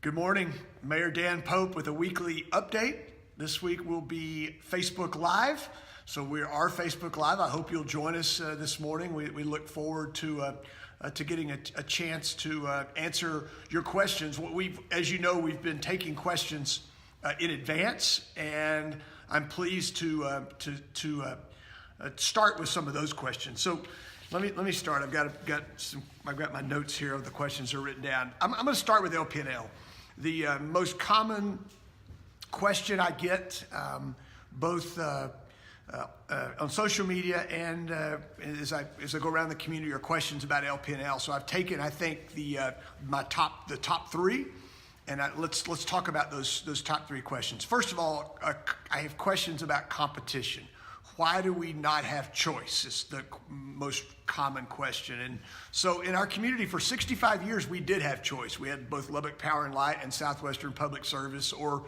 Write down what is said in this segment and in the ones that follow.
Good morning, Mayor Dan Pope with a weekly update. This week will be Facebook Live. So we are Facebook Live. I hope you'll join us this morning. We look forward to getting a chance to answer your questions. As you know, we've been taking questions in advance, and I'm pleased to start with some of those questions. So let me start. I've got my notes here of the questions that are written down. I'm going to start with LPL. The most common question I get, both on social media and as I go around the community, are questions about LPL. So I've taken, I think, the top three, and let's talk about those top three questions. First of all, I have questions about competition. Why do we not have choice? It's the most common question. And so in our community for 65 years, we did have choice. We had both Lubbock Power and Light and Southwestern Public Service, or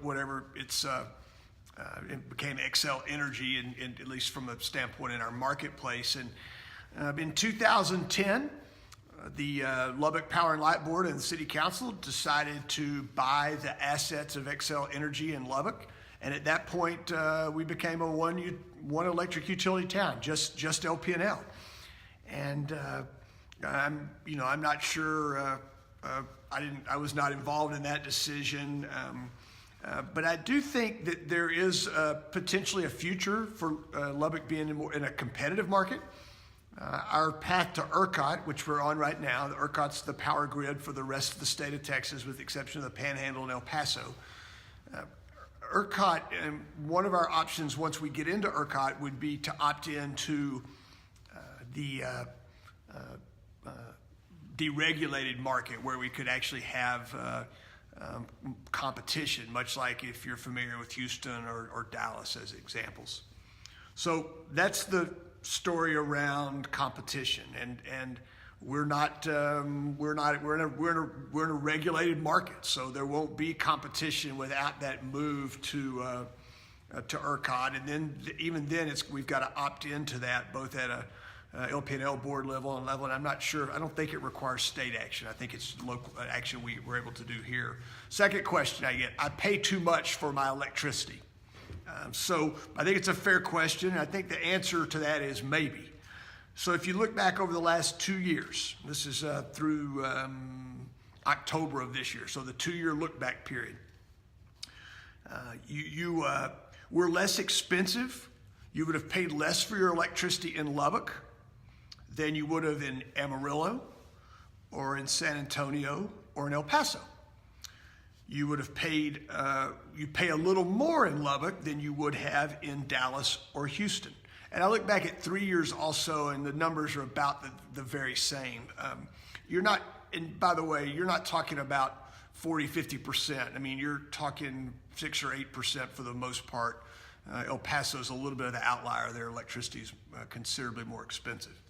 whatever it became XL Energy, and at least from a standpoint in our marketplace. And in 2010, the Lubbock Power and Light Board and the City Council decided to buy the assets of XL Energy in Lubbock. And at that point, we became a one electric utility town, just LPL. And I'm not sure. I was not involved in that decision, but I do think that there is potentially a future for Lubbock being in a competitive market. Our path to ERCOT, which we're on right now, the ERCOT's the power grid for the rest of the state of Texas, with the exception of the Panhandle and El Paso. ERCOT, one of our options once we get into ERCOT would be to opt into the deregulated market, where we could actually have competition, much like if you're familiar with Houston or Dallas as examples. So that's the story around competition, and we're in a regulated market, so there won't be competition without that move to ERCOT. And then even then, we've got to opt into that both at a LPL board level. And I'm not sure. I don't think it requires state action. I think it's local action we're able to do here. Second question I get: I pay too much for my electricity. So I think it's a fair question. I think the answer to that is maybe. So if you look back over the last 2 years, this is through October of this year, so the 2-year look back period, you were less expensive. You would have paid less for your electricity in Lubbock than you would have in Amarillo or in San Antonio or in El Paso. You would have paid, you pay a little more in Lubbock than you would have in Dallas or Houston. And I look back at 3 years also, and the numbers are about the very same. You're not, and by the way, you're not talking about 40, 50%. I mean, you're talking 6 or 8% for the most part. El Paso is a little bit of the outlier. Their electricity is considerably more expensive.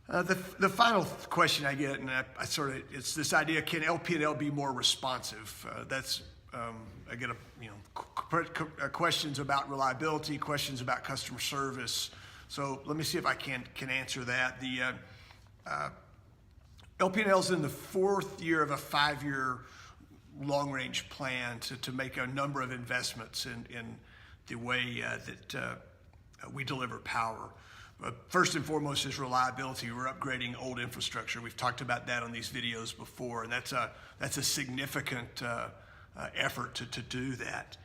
The final question I get, and it's this idea: can LPL be more responsive? I get questions about reliability, questions about customer service. So let me see if I can answer that. The LPL is in the 4th year of a 5-year long-range plan to make a number of investments in the way that we deliver power. First and foremost is reliability. We're upgrading old infrastructure. We've talked about that on these videos before, and that's a significant effort to do that.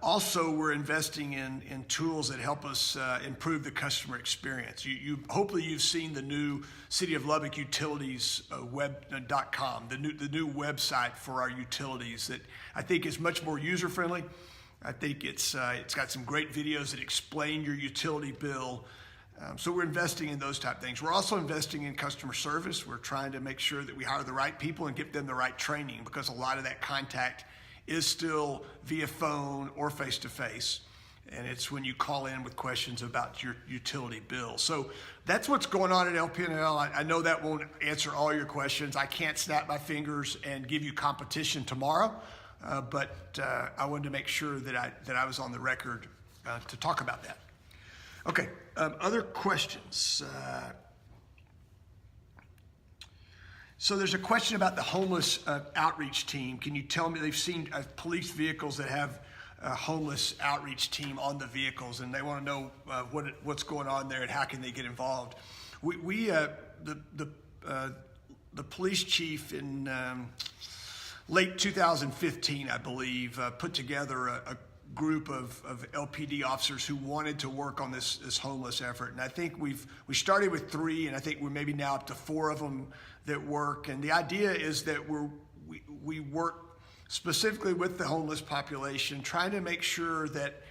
Also, we're investing in tools that help us improve the customer experience. Hopefully you've seen the new City of Lubbock Utilities web.com, the new website for our utilities that I think is much more user friendly. I think it's got some great videos that explain your utility bill. So we're investing in those type of things. We're also investing in customer service. We're trying to make sure that we hire the right people and give them the right training, because a lot of that contact is still via phone or face-to-face. And it's when you call in with questions about your utility bill. So that's what's going on at LPL. I know that won't answer all your questions. I can't snap my fingers and give you competition tomorrow, but I wanted to make sure that I was on the record to talk about that. Okay, other questions. So there's a question about the homeless outreach team. Can you tell me, they've seen police vehicles that have a homeless outreach team on the vehicles, and they want to know what's going on there and how can they get involved. The police chief in late 2015, I believe, put together a group of LPD officers who wanted to work on this homeless effort. And I think we started with 3, and I think we're maybe now up to 4 of them that work. And the idea is that we work specifically with the homeless population, trying to make sure that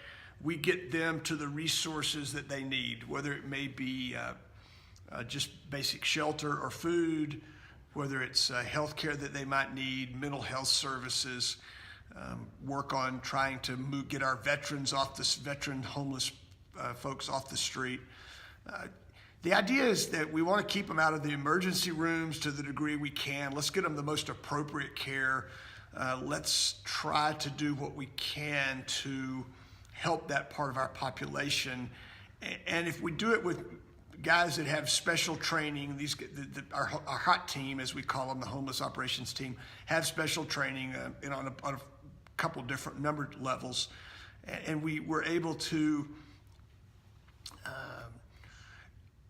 we get them to the resources that they need, whether it may be just basic shelter or food, whether it's health care that they might need, mental health services, work on trying to get our veteran homeless folks off the street. The idea is that we want to keep them out of the emergency rooms to the degree we can. Let's get them the most appropriate care. Let's try to do what we can to help that part of our population. And if we do it with guys that have special training, our hot team, as we call them, the homeless operations team, have special training on a couple different numbered levels, and we were able to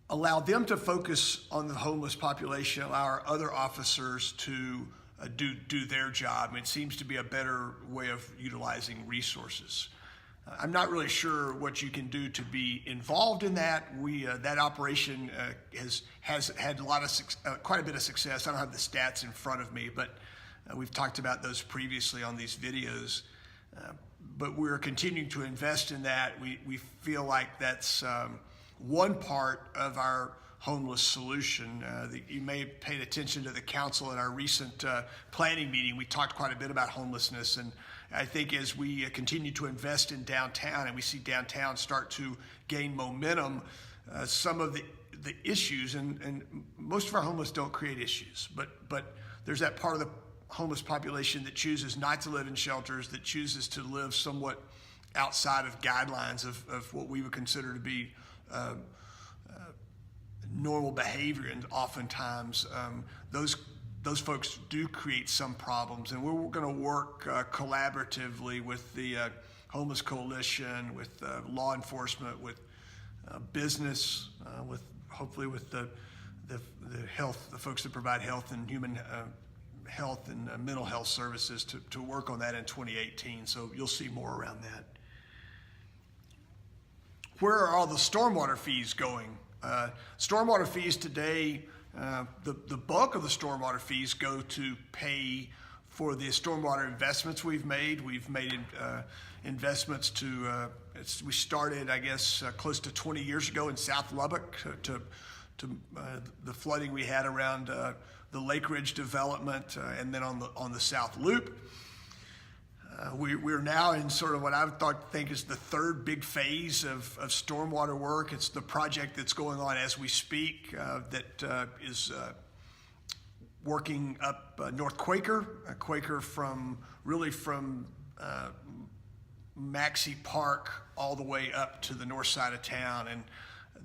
allow them to focus on the homeless population, allow our other officers to do their job. I mean, it seems to be a better way of utilizing resources. I'm not really sure what you can do to be involved in that. That operation has had quite a bit of success. I don't have the stats in front of me, but we've talked about those previously on these videos. But we're continuing to invest in that. We feel like that's one part of our homeless solution. You may have paid attention to the council at our recent planning meeting. We talked quite a bit about homelessness, and I think as we continue to invest in downtown and we see downtown start to gain momentum, some of the issues, and most of our homeless don't create issues, but there's that part of the homeless population that chooses not to live in shelters, that chooses to live somewhat outside of guidelines of what we would consider to be normal behavior, and oftentimes those folks do create some problems. And we're going to work collaboratively with the Homeless Coalition, with law enforcement, with business, hopefully with the health, the folks that provide health and human health and mental health services to work on that in 2018. So you'll see more around that. Where are all the stormwater fees going? Stormwater fees today, the bulk of the stormwater fees go to pay for the stormwater investments we've made. We've made investments we started, I guess, close to 20 years ago in South Lubbock to the flooding we had around the Lake Ridge development, and then on the South Loop. We're now in sort of what I would think is the third big phase of stormwater work. It's the project that's going on as we speak that is working up North Quaker from Maxey Park all the way up to the north side of town. And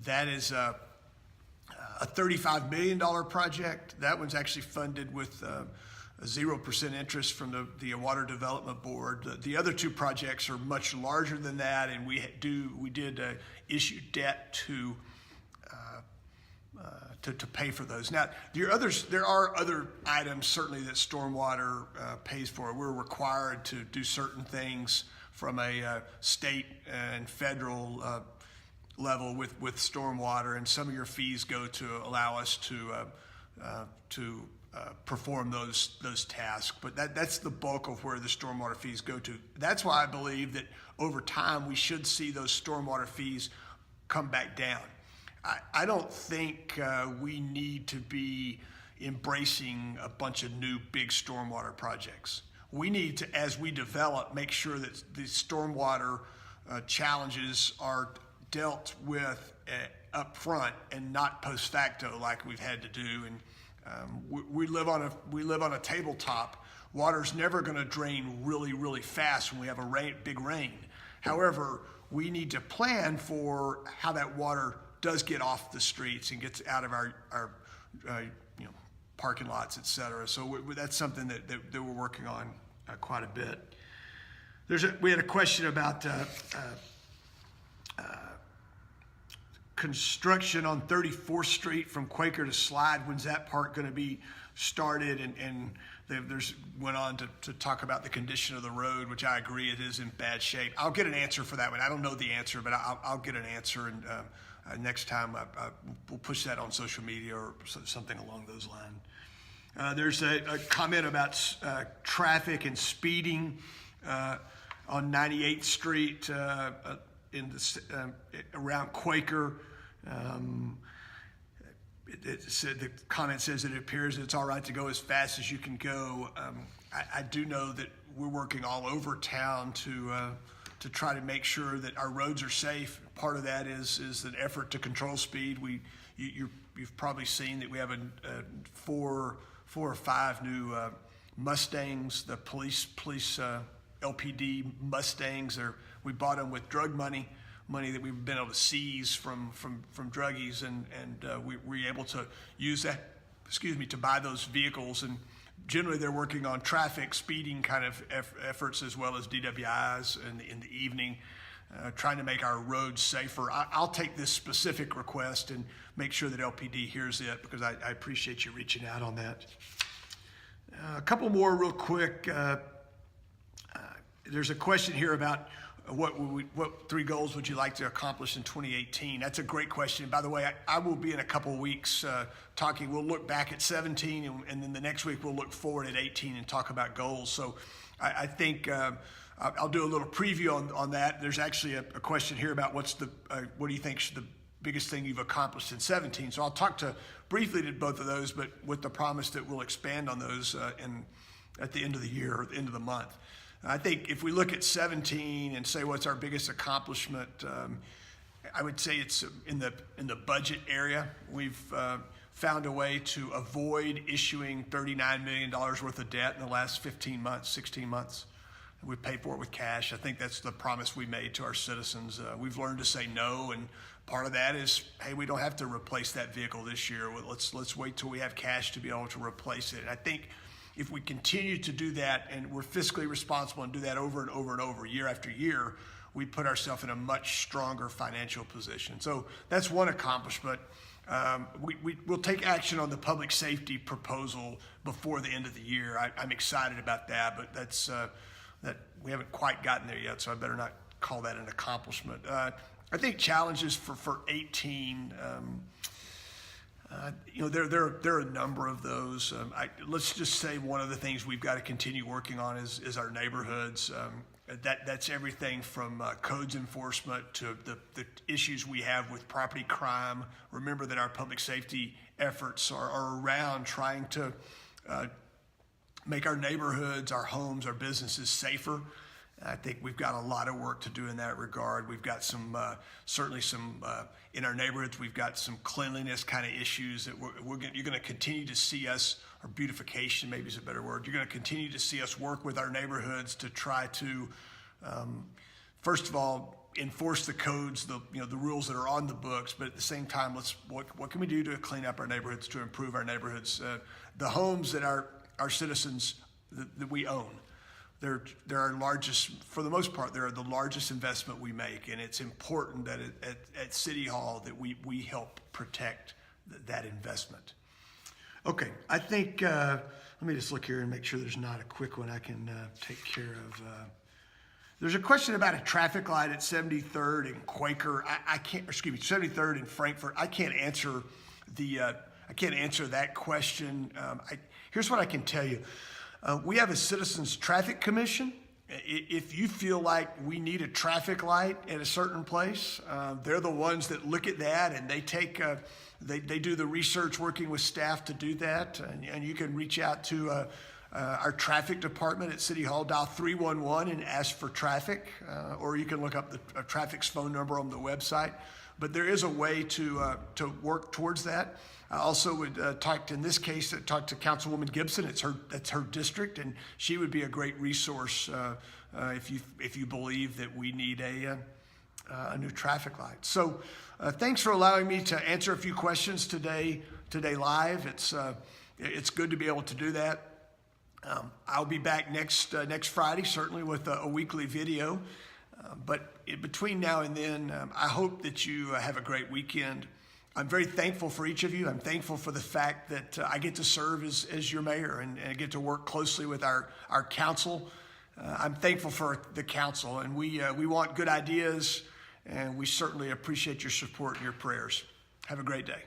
that is a $35 million project. That one's actually funded with 0% interest from the Water Development Board. The other 2 projects are much larger than that, and we did issue debt to pay for those. Now, there are other items certainly that stormwater pays for. We're required to do certain things from a state and federal level with stormwater, and some of your fees go to allow us to perform those tasks. But that's the bulk of where the stormwater fees go to. That's why I believe that over time we should see those stormwater fees come back down. I don't think we need to be embracing a bunch of new big stormwater projects. We need to, as we develop, make sure that the stormwater challenges are dealt with up front and not post facto like we've had to do. And we live on a tabletop. Water's never going to drain really, really fast when we have big rain. However, we need to plan for how that water does get off the streets and gets out of our parking lots, et cetera. So that's something that we're working on quite a bit. We had a question about construction on 34th Street from Quaker to Slide. When's that part going to be started? And there's went on to talk about the condition of the road, which I agree it is in bad shape. I'll get an answer for that one. I don't know the answer, but I'll get an answer, and next time we'll push that on social media or something along those lines. There's a comment about traffic and speeding on 98th Street around Quaker. The comment says that it appears that it's all right to go as fast as you can go. I do know that we're working all over town to try to make sure that our roads are safe. Part of that is an effort to control speed. You've probably seen that we have four or five new Mustangs, the police LPD Mustangs. We bought them with drug money that we've been able to seize from druggies, and we were able to use that, to buy those vehicles. And generally they're working on traffic speeding kind of efforts as well as DWIs in the evening, trying to make our roads safer. I'll take this specific request and make sure that LPD hears it, because I appreciate you reaching out on that. A couple more real quick. There's a question here about what 3 goals would you like to accomplish in 2018? That's a great question. By the way, I will be in a couple of weeks talking. We'll look back at 17, and then the next week we'll look forward at 18 and talk about goals. So I think I'll do a little preview on that. There's actually a question here about what do you think the biggest thing you've accomplished in 17? So I'll talk briefly to both of those, but with the promise that we'll expand on those at the end of the year or the end of the month. I think if we look at 17 and say what's our biggest accomplishment, I would say it's in the budget area. We've found a way to avoid issuing $39 million worth of debt in the last 16 months. We pay for it with cash. I think that's the promise we made to our citizens. We've learned to say no, and part of that is, hey, we don't have to replace that vehicle this year. Let's wait till we have cash to be able to replace it. And I think if we continue to do that, and we're fiscally responsible and do that over and over and over, year after year, we put ourselves in a much stronger financial position. So that's one accomplishment. We'll take action on the public safety proposal before the end of the year. I'm excited about that, but that we haven't quite gotten there yet, so I better not call that an accomplishment. I think challenges for 18. There are a number of those. Let's just say one of the things we've got to continue working on is our neighborhoods. That's everything from codes enforcement to the issues we have with property crime. Remember that our public safety efforts are around trying to make our neighborhoods, our homes, our businesses safer. I think we've got a lot of work to do in that regard. We've got certainly some in our neighborhoods. We've got some cleanliness kind of issues that you're going to continue to see us, or beautification maybe is a better word. You're going to continue to see us work with our neighborhoods to try to, first of all, enforce the codes, the rules that are on the books. But at the same time, what can we do to clean up our neighborhoods, to improve our neighborhoods? The homes that our citizens that we own. They're our largest, for the most part, they're the largest investment we make, and it's important that at City Hall that we help protect that investment. Okay, I think, let me just look here and make sure there's not a quick one I can take care of. There's a question about a traffic light at 73rd and Quaker. 73rd and Frankfurt. I can't answer that question. Here's what I can tell you. We have a Citizens Traffic Commission. If you feel like we need a traffic light at a certain place, they're the ones that look at that, and they do the research working with staff to do that. And you can reach out to our traffic department at City Hall, dial 311 and ask for traffic, or you can look up the traffic's phone number on the website. But there is a way to work towards that. I also would talk to Councilwoman Gibson. That's her district, and she would be a great resource if you believe that we need a new traffic light. So thanks for allowing me to answer a few questions today live. It's it's good to be able to do that. I'll be back next Friday, certainly with a weekly video. But between now and then, I hope that you have a great weekend. I'm very thankful for each of you. I'm thankful for the fact that I get to serve as your mayor and I get to work closely with our council. I'm thankful for the council, and we want good ideas, and we certainly appreciate your support and your prayers. Have a great day.